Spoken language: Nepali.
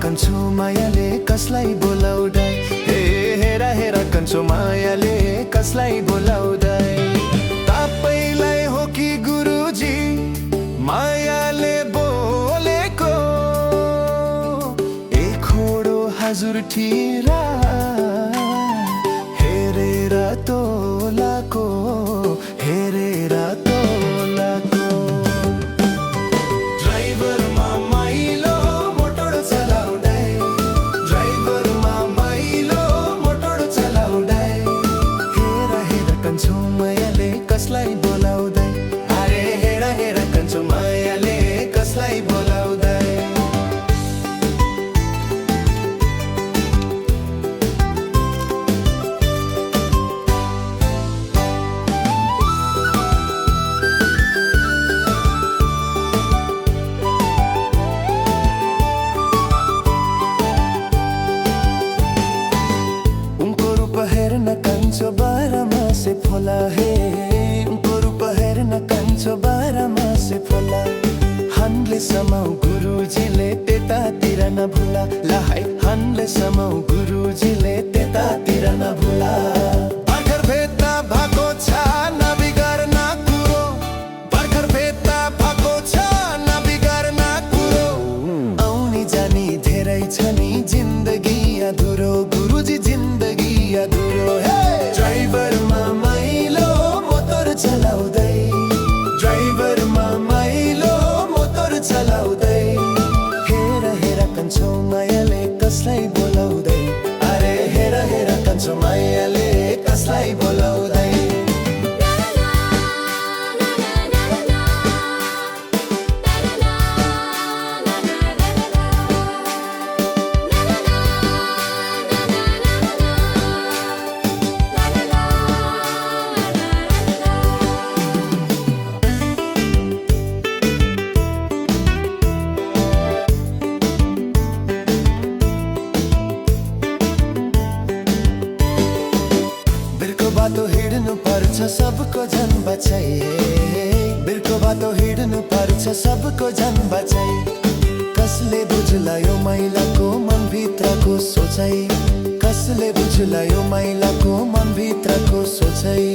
कन्छु मायाले कसलाई बोलाउँदै, हे हेरा हेरा कन्छु मायाले कसलाई बोलाउँदै। तपाईलाई हो कि गुरुजी मायाले बोलेको, एक होडो हजुर ठिरा हेरेर तोलाको, हेरेर तोलाको। ड्राइभरमा माइलो मोटर चलाउँदै, ड्राइभरमा माइलो मोटर चलाउँदै। हेरा हेरा कन्छु मायाले कसलाई बोलाउँदै, अरे हेरा हेरा कन्छु मायाले कसलाई बोलाउँदै। हेर्न कान्छो बाह्रमा से फोला, हे उनको रूप हेर्न कान्छो बाह्रमा से फोला। हानले समाउ गुरुजीले त्यतातिर नभुला, लाहाई हानले समाउ गुरुजीले त्यतातिर नभुला। भर्खर भेट्दा भएको छ नबिगार्न कुरो, भर्खर भेट्दा भएको छ नबिगार्न कुरो। आउने जाने धेरै छ नि जिन्दगी अधुरो, गुरुजी जिन्दगी अधुरो। ड्राइभरमा माइलो मोटर चलाउँदै, ड्राइभरमा माइलो मोटर चलाउँदै। हेरा हेरा कन्छु मायाले कसलाई बोलाउँदै, अरे हेरा हेरा कन्छु मायाले कसलाई बोलाउँदै। बाटो हिँड्नु पर्छ सबको ज्यान बचाइ, बिर्को बाटो हिँड्नु पर्छ सबको ज्यान बचाइ। कसले बुझ्ला यो महिलाको मनभित्रको सोचाइ, कसले बुझ्ला यो महिलाको मनभित्रको सोचाइ।